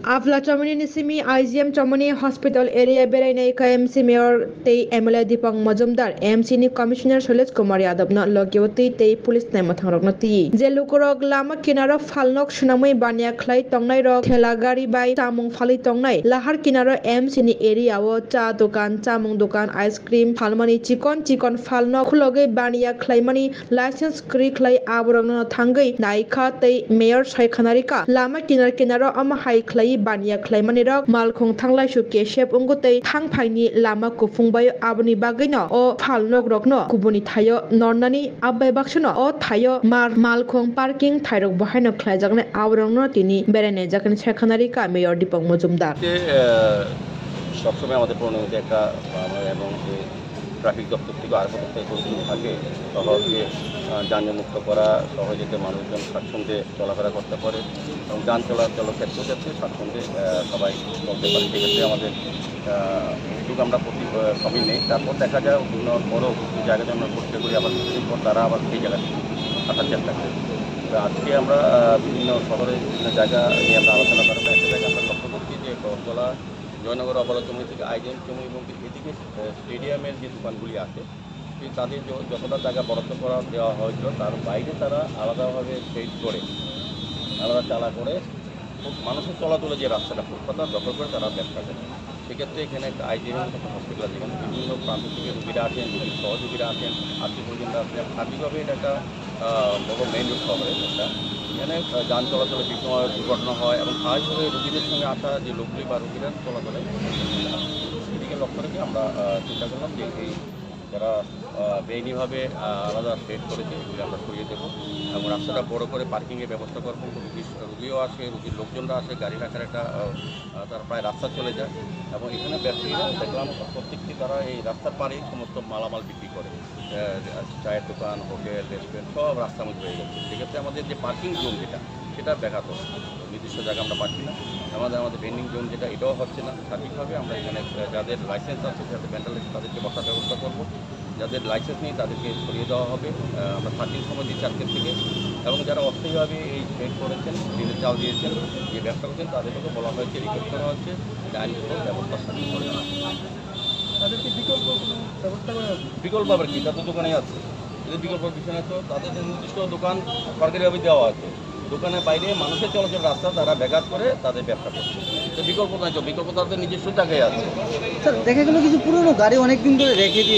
Afla Chomani Nisimi IGM Chomani Hospital area berai KMC Mayor Tei MLA Dipang Majumdar MC ni Commissioner Sholet Kumar Yadav na Logyoti Tei Police Nema Thangrok Ti Je Lukorok Lama Kinaro Falnok Shunamui Banya Klai Tongnai Rok Thelagari Bai Tamung Phali Tongnai Lahar Kinaro MC ni area o cha dokan chamung dokan ice cream Phalmani Chikon Phalnok Khulogai Banya Klaimani license kri Klai Aborong Thangai Naika Tei Mayor Saikhanarika Lama Kinaro Ama Hai Klai Banya Klaimani Rok Malkhong Thanglai Su Keshep Ungutei Thangphaini Lama Kufungbai Aboni Bagino o Phalnok Rokno Kubuni Thayo Nornani Abbai Bakshano o Thayo Malkhong Parking Thairok Bahaino Khlaijakne Aborongno Tini Berene Jakani Saikhanarika Mayor Dipang Majumdar সবসময় আমাদের প্রণোদিত একটা এবং traffic দপ্তর থেকে আরও থাকে শহরকে যানজটমুক্ত করা শহরে যেতে মানুষজন স্বাচ্ছন্দ্যে চলাফেরা করতে পারে এবং যান চলাচল ক্ষেত্রে যাতে স্বাচ্ছন্দ্যে সবাই চলতে পারে সেক্ষেত্রে আমাদের উদ্যোগ আমরা সবই নেই। তারপর দেখা যায় বিভিন্ন বড় জায়গাতে আমরা পরীক্ষা করি আবার কিছুদিন পর তারা আবার সেই জায়গায় আসার চেষ্টা করি। আজকে আমরা বিভিন্ন শহরে বিভিন্ন জায়গা নিয়ে আমরা আলোচনা করার একটা জায়গায় আমরা লক্ষ্য করছি যে গলা জয়নগর অবলা চমুনি থেকে আইজিএম চমুনি এবং এদিকে স্টেডিয়ামের যে দোকানগুলি আছে তাদের যতটা জায়গা বরাদ্দ করা দেওয়া হয়েছিল তার বাইরে তারা আলাদাভাবে সেট করে আলাদা চালা করে মানুষের চলাচলে যে রাস্তাটা ফুটপাত দখল করে তারা ব্যবসা করে। সেক্ষেত্রে এখানে একটা আইজিএম একটা হসপিটাল আছে, যেখানে বিভিন্ন প্রান্ত থেকে রুগীরা আসেন, রুগীর সহযোগীরা আসেন, আত্মীয় পরিজনরা আসেন। সার্বিকভাবে এটা একটা বড় মেইন রোড শহরে একটা এখানে যান চলাচলে বিভিন্ন দুর্ঘটনা হয় এবং স্বাভাবিকভাবে রুগীদের সঙ্গে আসা যে লোকগুলি বা রুগীরা চলাচলে সেদিকে লক্ষ্য রেখে আমরা চিন্তা করলাম যে এই যারা বেআইনিভাবে আলাদা সেট করেছে এগুলি আমরা সরিয়ে দেবো এবং রাস্তাটা বড় করে পার্কিংয়ের ব্যবস্থা করবো। রুগীও আসে, রুগীর লোকজনরা আসে, গাড়ি রাখার একটা তার প্রায় রাস্তা চলে যায় এবং এখানে ব্যবসায়ীরা দেখলাম প্রত্যেকটি তারা এই রাস্তার পাড়েই সমস্ত মালামাল বিক্রি করে, চায়ের দোকান, হোটেল, রেস্টুরেন্ট সব রাস্তার মধ্যে হয়ে যাচ্ছে। সেক্ষেত্রে আমাদের যে পার্কিং জোন সেটা ব্যাঘাত নির্দিষ্ট জায়গা আমরা পাচ্ছি না, আমাদের ভেন্ডিং জোন যেটা এটাও হচ্ছে না। সার্বিকভাবে আমরা এখানে যাদের লাইসেন্স আছে যাদের মেন্টাল তাদেরকে বসার ব্যবস্থা করবো, যাদের লাইসেন্স নেই তাদেরকে সরিয়ে দেওয়া হবে। আমরা 13 সময় দিচ্ছি আজকের থেকে এবং যারা অস্থায়ীভাবে এই ট্রেড করেছেন, দিনের চাল দিয়েছেন, যে ব্যবসা করছেন তাদেরকে বলা হয়েছে, রিকোয়েস্ট করা হচ্ছে আইনগত ব্যবস্থা স্থাপন করে তাদেরকে বিকল্প আবার কি তাদের দোকানে আছে, এদের বিকল্প বিষয় আছে, তাদের নির্দিষ্ট দোকান সরকারিভাবে দেওয়া আছে, দোকানের বাইরে মানুষের চলাচল রাস্তা তারা ব্যাঘাত করে তাদের ব্যবসা করছে। তো বিকল্প নাই, তো বিকল্প তাদের নিজস্ব জায়গায় আছে। স্যার দেখা গেল কিছু পুরনো গাড়ি অনেকদিন ধরে রেখে দিয়ে